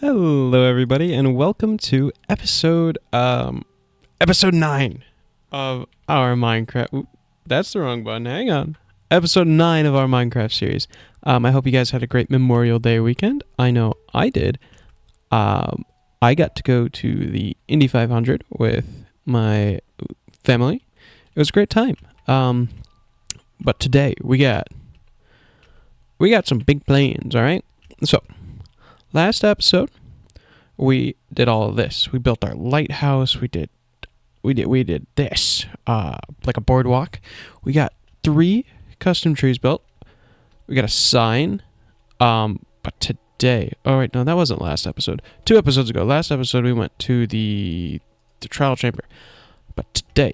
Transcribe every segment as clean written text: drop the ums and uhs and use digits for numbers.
Hello, everybody, and welcome to episode 9 of our Minecraft. Oop, that's the wrong button. Hang on. Episode 9 of our Minecraft series. I hope you guys had a great Memorial Day weekend. I know I did. I got to go to the Indy 500 with my family. It was a great time. But today we got some big plans. All right. So last episode we did all of this. We built our lighthouse. We did this like a boardwalk. We got 3 custom trees built. We got a sign. But today, oh wait, no, that wasn't last episode. 2 episodes ago. Last episode we went to the trial chamber. But today,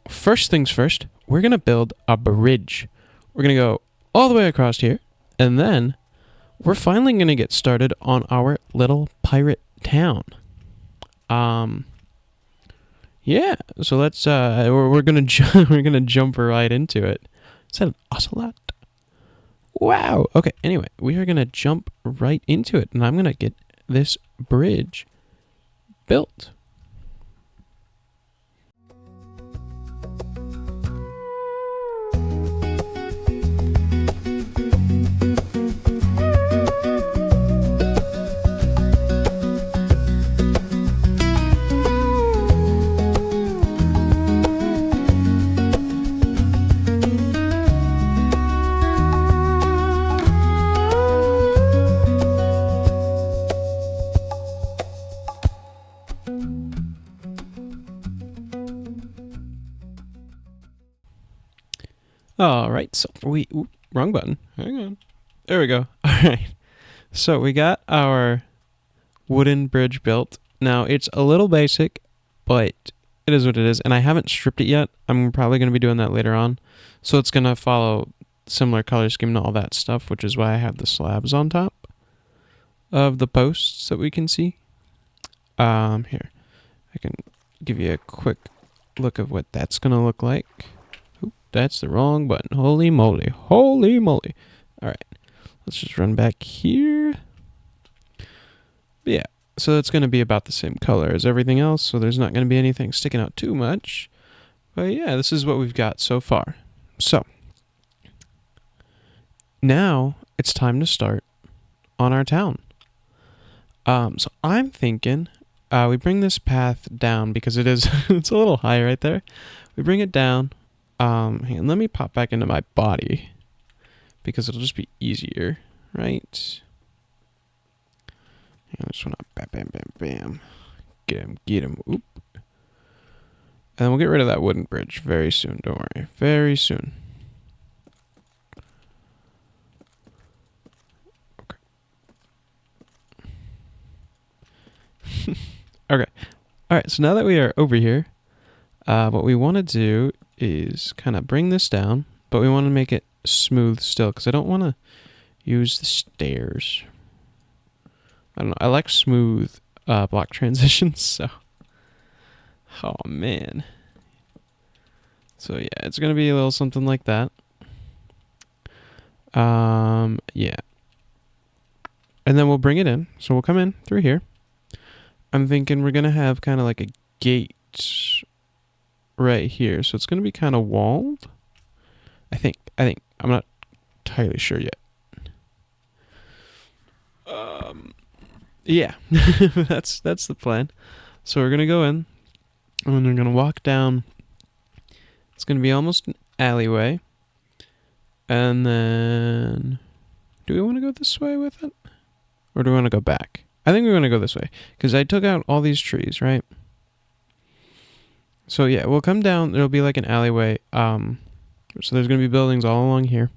first things first, we're gonna build a bridge. We're gonna go all the way across here, and then we're finally gonna get started on our little pirate town. Yeah. So let's we're gonna we're gonna jump right into it. Is that an ocelot? Wow. Okay. Anyway, we are gonna jump right into it, and I'm gonna get this bridge built. All right, so wrong button. Hang on. There we go. All right. So we got our wooden bridge built. Now it's a little basic, but it is what it is. And I haven't stripped it yet. I'm probably going to be doing that later on. So it's going to follow similar color scheme to all that stuff, which is why I have the slabs on top of the posts that we can see. Here, I can give you a quick look of what that's going to look like. That's the wrong button. Holy moly. Holy moly. All right. Let's just run back here. But yeah. So it's going to be about the same color as everything else. So there's not going to be anything sticking out too much. But yeah, this is what we've got so far. So now it's time to start on our town. So I'm thinking we bring this path down because it is it's a little high right there. We bring it down. And let me pop back into my body because it'll just be easier, right? I just want to bam, bam, bam, bam. Get him. Oop. And then we'll get rid of that wooden bridge very soon. Don't worry. Very soon. Okay. Okay. All right. So now that we are over here, what we want to do is kind of bring this down, but we want to make it smooth still because I don't want to use the stairs. I don't know. I like smooth block transitions, so. Oh, man. So, yeah, it's going to be a little something like that. Yeah. And then we'll bring it in. So we'll come in through here. I'm thinking we're going to have kind of like a gate right here, so it's going to be kind of walled. I think I'm not entirely sure yet. Yeah. that's the plan. So we're going to go in and then we're going to walk down. It's going to be almost an alleyway. And then do we want to go this way with it? Or do we want to go back? I think we want to go this way because I took out all these trees, right? So yeah, we'll come down. There'll be like an alleyway. So there's going to be buildings all along here.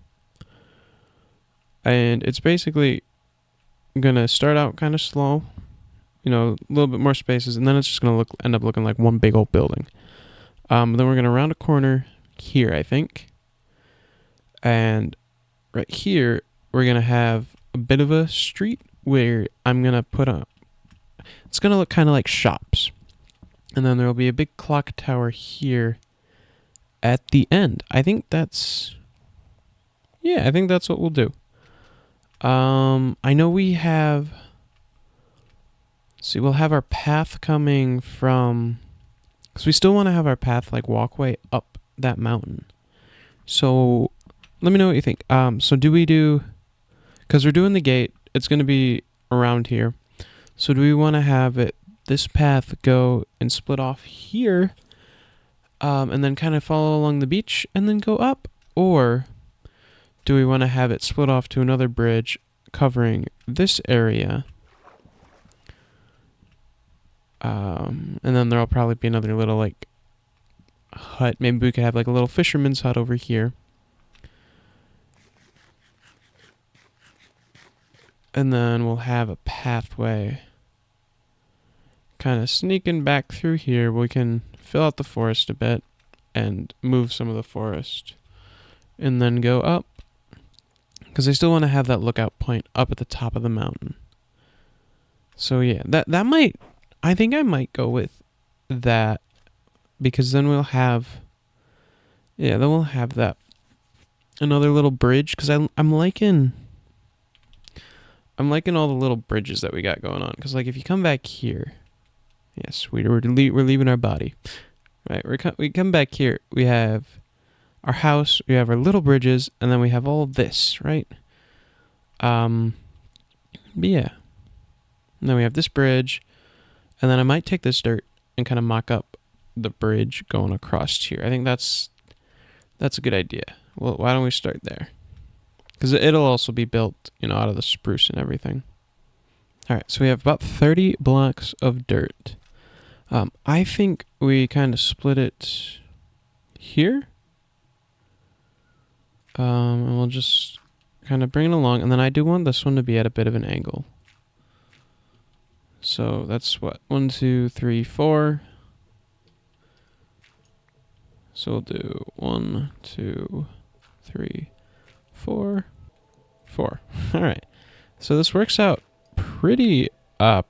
And it's basically going to start out kind of slow. You know, a little bit more spaces. And then it's just going to end up looking like one big old building. Then we're going to round a corner here, I think. And right here, we're going to have a bit of a street where I'm going to put a... It's going to look kind of like shops. And then there will be a big clock tower here at the end. I think that's what we'll do. I know we have See, we'll have our path coming from... Because we still want to have our path, like, walkway up that mountain. So, let me know what you think. So do we do... Because we're doing the gate, it's going to be around here. So do we want to have this path go and split off here, and then kind of follow along the beach and then go up? Or do we want to have it split off to another bridge covering this area? And then there'll probably be another little, like, hut. Maybe we could have, like, a little fisherman's hut over here. And then we'll have a pathway kind of sneaking back through here. We can fill out the forest a bit and move some of the forest. And then go up. Because I still want to have that lookout point up at the top of the mountain. So yeah, that might... I think I might go with that. Because then we'll have... Yeah, then we'll have that... Another little bridge. Because I'm liking... I'm liking all the little bridges that we got going on. Because, like, if you come back here... Yes, we're leaving our body. Right, we come back here. We have our house. We have our little bridges. And then we have all this, right? But yeah. And then we have this bridge. And then I might take this dirt and kind of mock up the bridge going across here. I think that's a good idea. Well, why don't we start there? Because it'll also be built, out of the spruce and everything. All right, so we have about 30 blocks of dirt. I think we kind of split it here. And we'll just kind of bring it along. And then I do want this one to be at a bit of an angle. So that's what? 1, 2, 3, 4. So we'll do 1, 2, 3, 4. 4. All right. So this works out pretty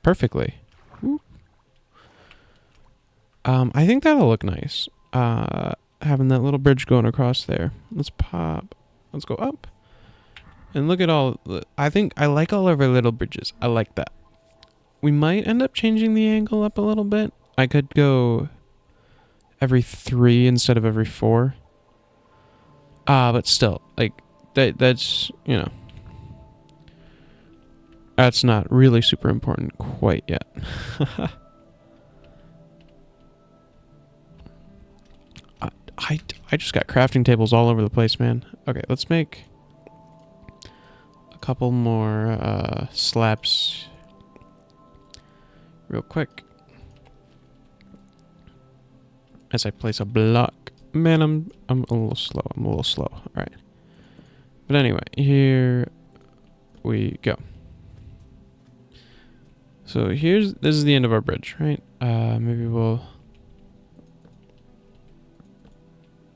perfectly. Whoop. I think that'll look nice. Having that little bridge going across there. Let's go up. And look at all... I think I like all of our little bridges. I like that. We might end up changing the angle up a little bit. I could go every 3 instead of every 4. But still, like, that's, that's not really super important quite yet. I just got crafting tables all over the place, man. Okay, let's make a couple more slabs real quick. As I place a block. Man, I'm a little slow. All right. But anyway, here we go. So this is the end of our bridge, right? Maybe we'll...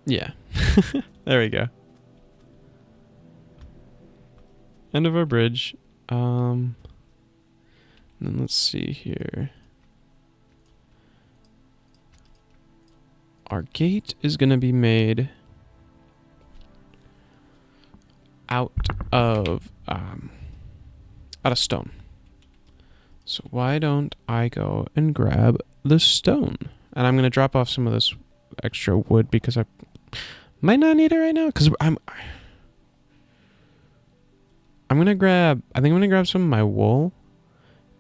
Yeah. There we go. End of our bridge. And then let's see here. Our gate is going to be made out of stone. So why don't I go and grab the stone? And I'm going to drop off some of this extra wood because I might not need it right now. Because I think I'm going to grab some of my wool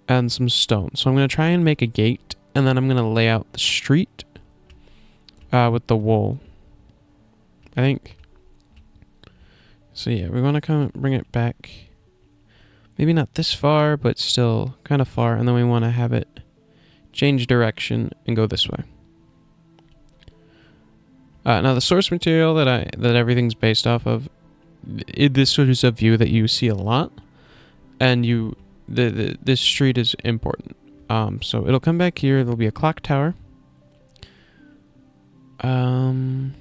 and some stone. So I'm going to try and make a gate. And then I'm going to lay out the street with the wool. I think. So yeah, we want to come bring it back. Maybe not this far, but still kind of far. And then we want to have it change direction and go this way. Now the source material that everything's based off of, this is a view that you see a lot, and this street is important. So it'll come back here. There'll be a clock tower. Yeah,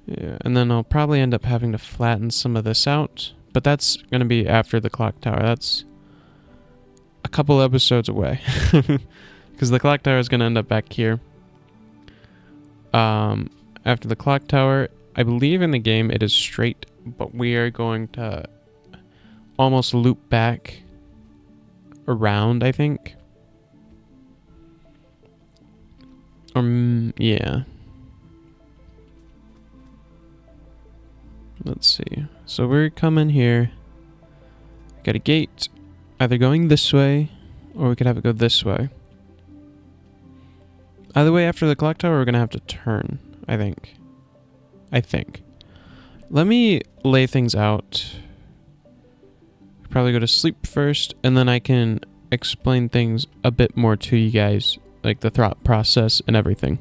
and then I'll probably end up having to flatten some of this out, but that's going to be after the clock tower. That's a couple episodes away, because the clock tower is going to end up back here. After the clock tower, I believe in the game it is straight, but we are going to almost loop back around, I think. Yeah. Let's see. So we're coming here. Got a gate. Either going this way, or we could have it go this way. Either way, after the clock tower, we're going to have to turn, I think. Let me lay things out. Probably go to sleep first, and then I can explain things a bit more to you guys, like the thought process and everything.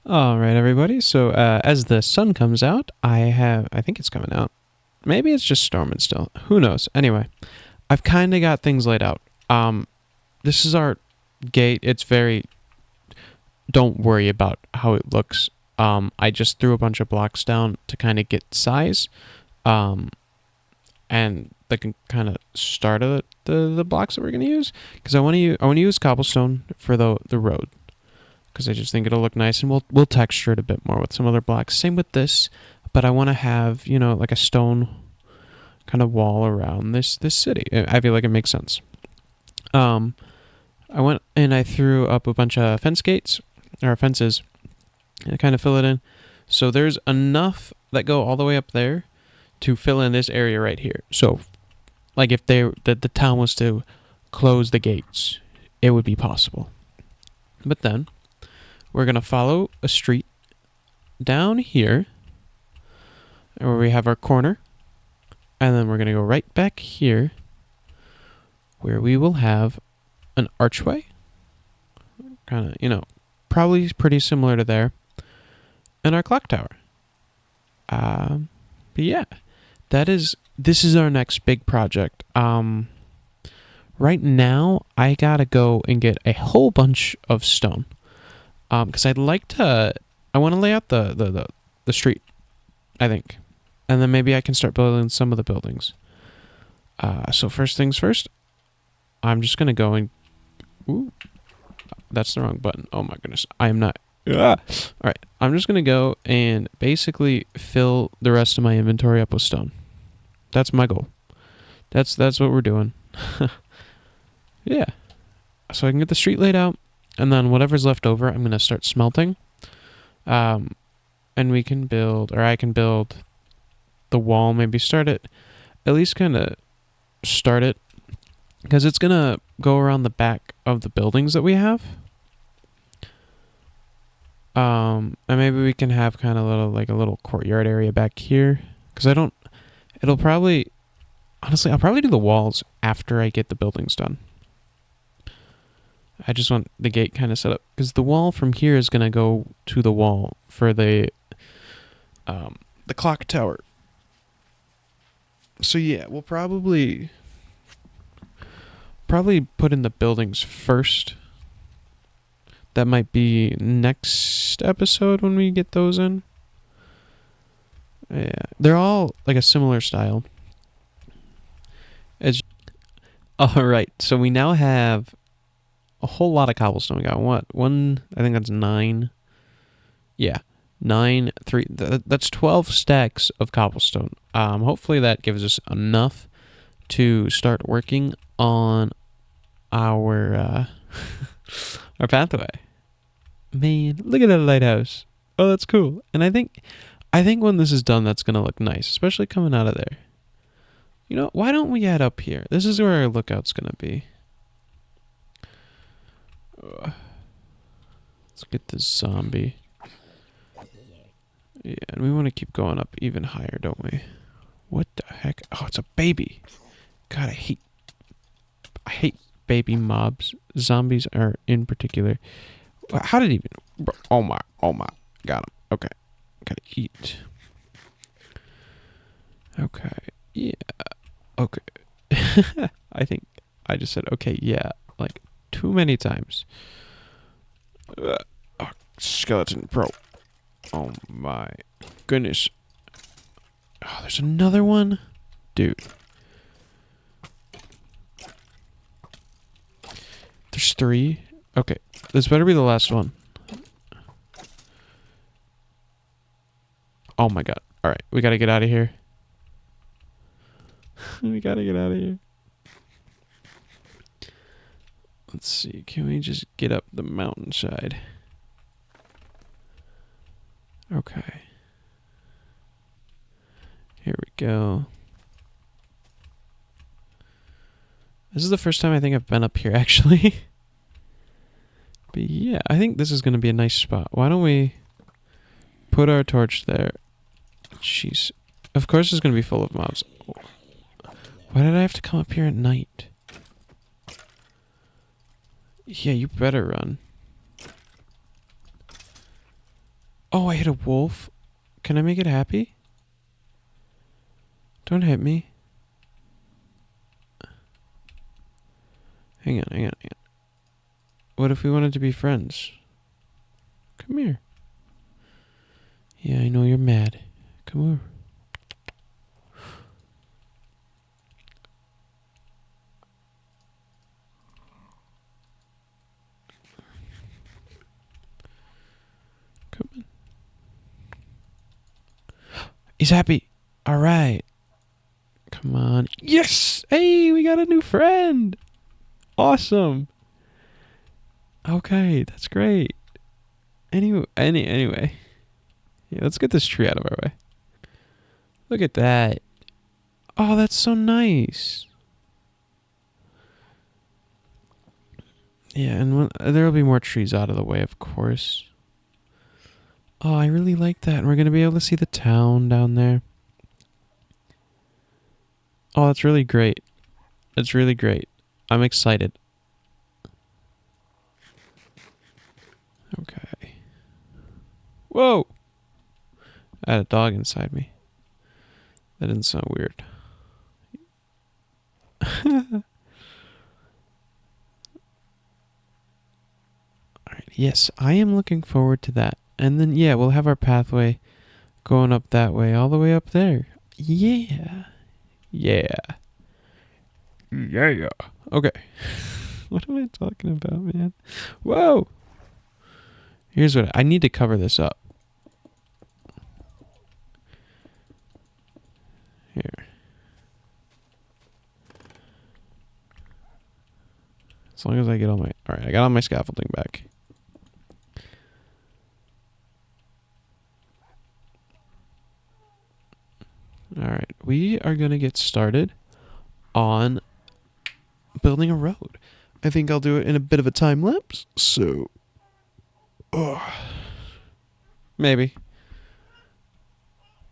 Alright, everybody, so as the sun comes out, I think it's coming out. Maybe it's just storming still. Who knows? Anyway, I've kind of got things laid out. This is our gate. It's very... Don't worry about how it looks. I just threw a bunch of blocks down to kind of get size. And they can kind of start the blocks that we're going to use. Because I want to use cobblestone for the road. Because I just think it'll look nice, and we'll texture it a bit more with some other blocks. Same with this, but I want to have, you know, like a stone kind of wall around this city. I feel like it makes sense. I went and I threw up a bunch of fences, and kind of fill it in. So there's enough that go all the way up there to fill in this area right here. So, like if the town was to close the gates, it would be possible. But then we're going to follow a street down here where we have our corner. And then we're going to go right back here where we will have an archway. Kind of, you know, probably pretty similar to there. And our clock tower. But yeah, this is our next big project. Right now, I got to go and get a whole bunch of stone. Because I want to lay out the street, I think. And then maybe I can start building some of the buildings. So first things first, I'm just going to go and... Ooh, that's the wrong button. Oh my goodness, I am not... Alright, I'm just going to go and basically fill the rest of my inventory up with stone. That's my goal. That's what we're doing. Yeah. So I can get the street laid out. And then whatever's left over, I'm going to start smelting. And we can build, or I can build the wall, maybe start it, at least kind of start it. Because it's going to go around the back of the buildings that we have. And maybe we can have kind of a little courtyard area back here. Because I'll probably do the walls after I get the buildings done. I just want the gate kind of set up, because the wall from here is going to go to the wall for the clock tower. So yeah, we'll probably put in the buildings first. That might be next episode when we get those in. Yeah, they're all like a similar style. All right, so we now have a whole lot of cobblestone. We got one, I think that's 9. Yeah, 9, 3. That's 12 stacks of cobblestone. Hopefully that gives us enough to start working on our our pathway. Man, look at that lighthouse. Oh, that's cool. And I think when this is done, that's gonna look nice, especially coming out of there. You know, why don't we add up here? This is where our lookout's gonna be. Let's get this zombie. Yeah, and we want to keep going up even higher, don't we? What the heck? Oh, it's a baby. God, I hate baby mobs. Zombies are in particular. How did he even... Oh my. Got him. Okay. Gotta eat. Okay. Yeah. Okay. I think I just said, okay, yeah, like too many times. Oh, skeleton pro. Oh my goodness. Oh, there's another one? Dude. There's 3? Okay. This better be the last one. Oh my god. Alright, we gotta get out of here. We gotta get out of here. Let's see. Can we just get up the mountainside? Okay. Here we go. This is the first time I think I've been up here, actually. But yeah, I think this is going to be a nice spot. Why don't we put our torch there? Jeez. Of course it's going to be full of mobs. Why did I have to come up here at night? Yeah, you better run. Oh, I hit a wolf. Can I make it happy? Don't hit me. Hang on, hang on, hang on. What if we wanted to be friends? Come here. Yeah, I know you're mad. Come over. Come on. He's happy. All right. Come on. Yes! Hey, we got a new friend. Awesome. Okay, that's great. Anyway. Yeah, let's get this tree out of our way. Look at that. Oh, that's so nice. Yeah, and there will be more trees out of the way, of course. Oh, I really like that. And we're going to be able to see the town down there. Oh, that's really great. That's really great. I'm excited. Okay. Whoa! I had a dog inside me. That didn't sound weird. Alright, yes, I am looking forward to that. And then, yeah, we'll have our pathway going up that way, all the way up there. Yeah. Yeah. Yeah. Okay. What am I talking about, man? Whoa! Here's what I need to cover this up. Here. As long as I get all my... Alright, I got all my scaffolding back. Alright, we are going to get started on building a road. I think I'll do it in a bit of a time lapse, so... maybe.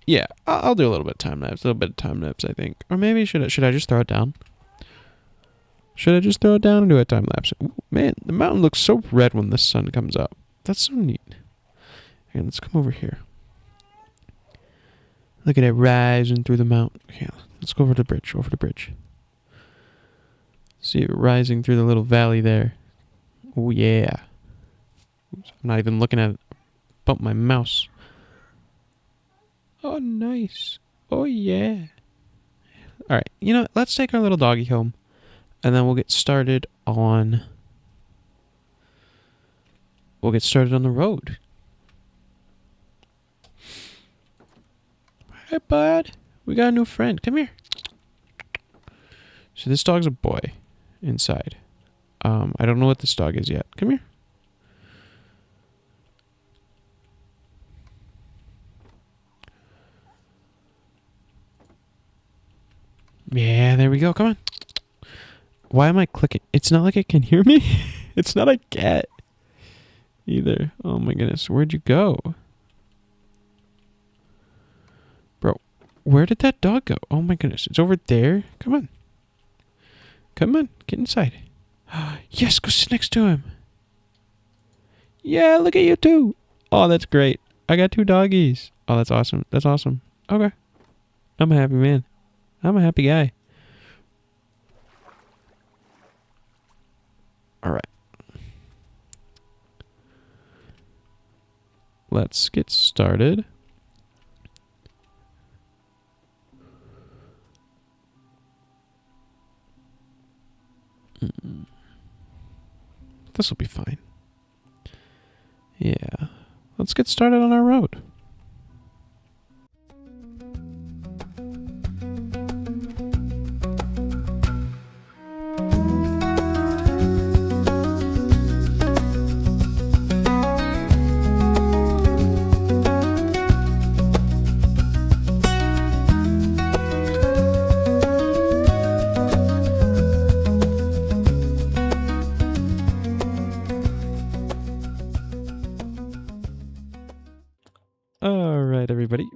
Yeah, I'll do a little bit of time lapse, I think. Or maybe should I just throw it down? Should I just throw it down and do a time lapse? Ooh, man, the mountain looks so red when the sun comes up. That's so neat. Okay, let's come over here. Look at it rising through the mountain. Okay, let's go over the bridge. See it rising through the little valley there. Oh yeah. Oops, I'm not even looking at it. Bump my mouse. Oh, nice. Oh Oh Alright, you know, let's take our little doggy home. And then we'll get started on... the road. Hey, bud. We got a new friend. Come here. So this dog's a boy inside. I don't know what this dog is yet. Come here. Yeah, there we go. Come on. Why am I clicking? It's not like it can hear me. It's not a cat either. Oh my goodness. Where'd you go? Bro, where did that dog go? Oh my goodness. It's over there. Come on. Come on. Get inside. Yes, go sit next to him. Yeah, look at you too. Oh, that's great. I got 2 doggies. Oh, that's awesome. That's awesome. Okay. I'm a happy man. I'm a happy guy. Alright. Let's get started. This will be fine. Yeah. Let's get started on our road. right, everybody.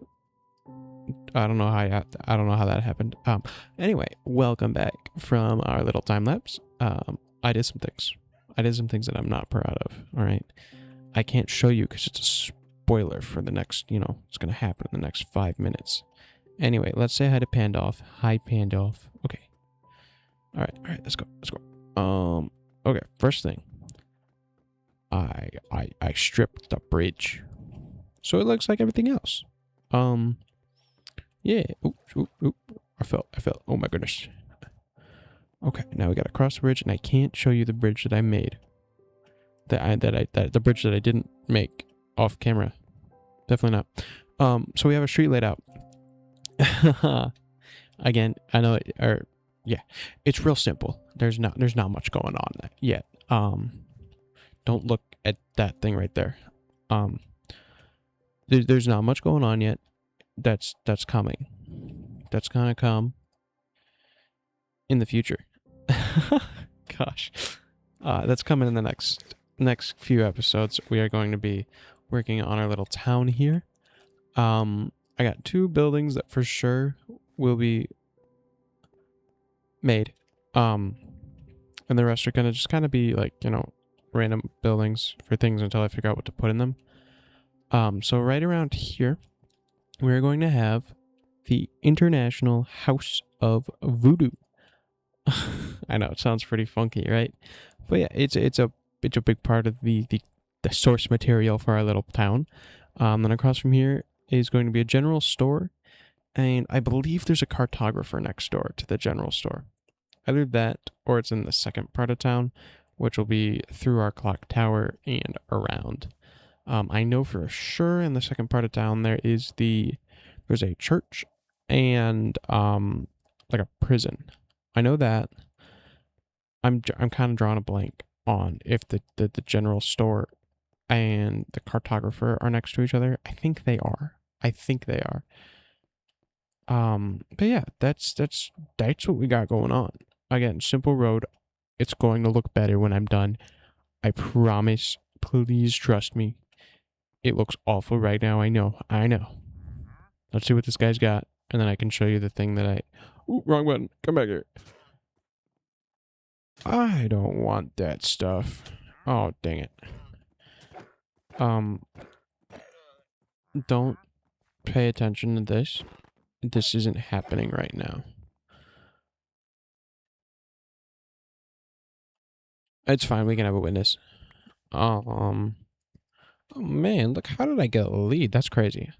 I don't know how I don't know how that happened. Anyway, welcome back from our little time lapse. I did some things. I did some things that I'm not proud of. All right, I can't show you because it's a spoiler for the next. It's gonna happen in the next 5 minutes. Anyway, let's say hi to Pandolf. Hi, Pandolf. Okay. All right. Let's go. Let's go. Okay. First thing, I stripped the bridge, so it looks like everything else. Yeah. Oop. I fell. Oh my goodness. Okay, now we gotta cross the bridge, and I can't show you the bridge that I made. The bridge that I didn't make off camera. Definitely not. So we have a street laid out. Again, I know yeah. It's real simple. There's not much going on yet. Don't look at that thing right there. There's not much going on yet. That's coming. That's gonna come in the future. Gosh. That's coming in the next few episodes. We are going to be working on our little town here. I got 2 buildings that for sure will be made. And the rest are gonna just kind of be like, random buildings for things until I figure out what to put in them. So right around here, we're going to have the International House of Voodoo. I know it sounds pretty funky, right? But yeah, it's a big part of the source material for our little town. Then across from here is going to be a general store, and I believe there's a cartographer next door to the general store. Either that, or it's in the second part of town, which will be through our clock tower and around. I know for sure in the second part of town there's a church and like a prison. I know that. I'm kind of drawing a blank on if the general store and the cartographer are next to each other. I think they are. But yeah, that's what we got going on. Again, simple road. It's going to look better when I'm done. I promise. Please trust me. It looks awful right now. I know. Let's see what this guy's got, and then I can show you the thing that I... Ooh, wrong button. Come back here. I don't want that stuff. Oh, dang it. Don't pay attention to this. This isn't happening right now. It's fine. We can have a witness. Oh man, look, how did I get a lead? That's crazy.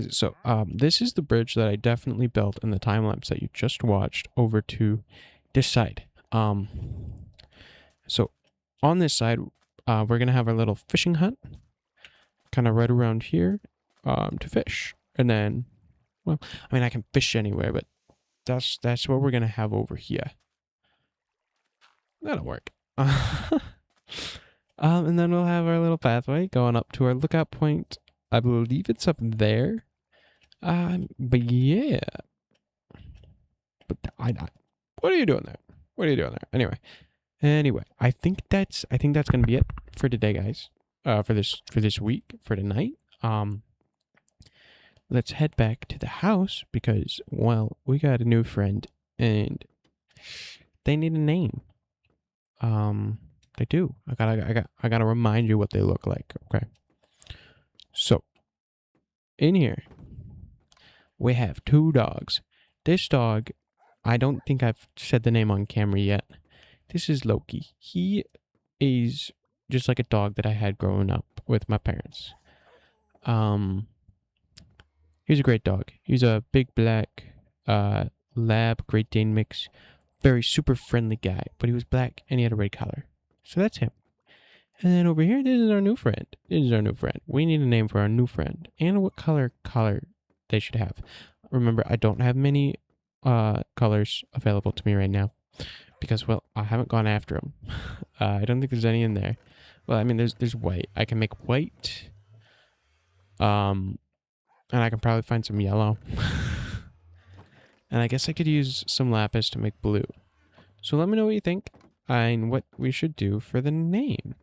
So, this is the bridge that I definitely built in the time lapse that you just watched over to this side. So on this side, we're gonna have our little fishing hut, kind of right around here, to fish. And then, well, I mean, I can fish anywhere, but that's what we're gonna have over here. That'll work. And then we'll have our little pathway going up to our lookout point. I believe it's up there. But yeah. But what are you doing there? Anyway, I think that's gonna be it for today, guys. For this week, for tonight. Let's head back to the house because, well, we got a new friend and they need a name. They do. I gotta remind you what they look like. Okay. So, in here, we have 2 dogs. This dog, I don't think I've said the name on camera yet. This is Loki. He is just like a dog that I had growing up with my parents. He's a great dog. He's a big black lab Great Dane mix. Very super friendly guy, but he was black and he had a red collar. So that's him. And then over here, this is our new friend. We need a name for our new friend and what color they should have. Remember, I don't have many colors available to me right now because, well, I haven't gone after them. I don't think there's any in there. Well, I mean, there's white. I can make white. And I can probably find some yellow. And I guess I could use some lapis to make blue. So let me know what you think and what we should do for the name.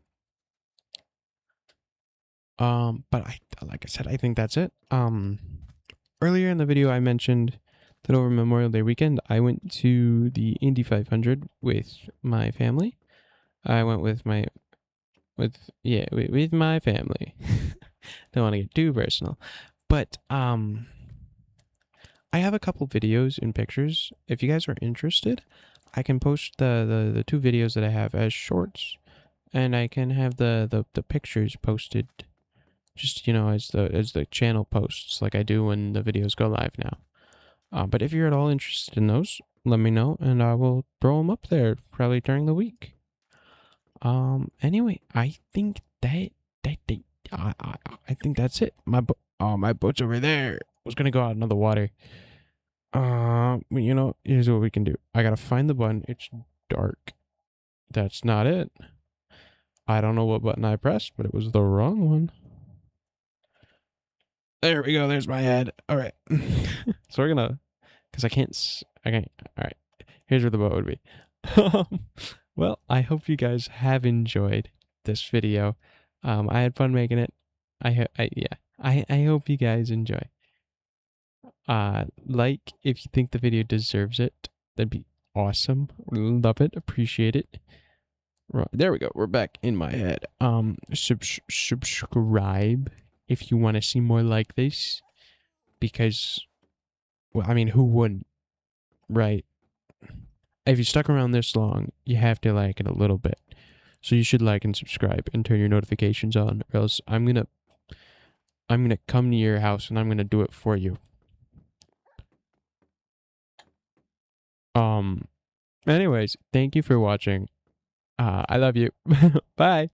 But like I said, I think that's it. Earlier in the video, I mentioned that over Memorial Day weekend, I went to the Indy 500 with my family. I went with with my family. Don't want to get too personal, but I have a couple videos and pictures. If you guys are interested, I can post the two videos that I have as shorts, and I can have the pictures posted just as the channel posts like I do when the videos go live now. But if you're at all interested in those, let me know and I will throw them up there probably during the week. Anyway, I think that I think that's it. My boat's over there. I was gonna go out into the water. Here's what we can do. I gotta find the button. It's dark. That's not it. I don't know what button I pressed, but it was the wrong one. There we go. There's my head. All right. So we're gonna, because I can't. All right. Here's where the boat would be. Well, I hope you guys have enjoyed this video. I had fun making it. I hope you guys enjoy. Like if you think the video deserves it, that'd be awesome. Love it. Appreciate it. Right, there we go. We're back in my head. Subscribe if you want to see more like this, because, well, I mean, who wouldn't, right? If you stuck around this long, you have to like it a little bit. So you should like and subscribe and turn your notifications on, or else I'm gonna come to your house and I'm gonna do it for you. Anyways, thank you for watching. I love you. Bye.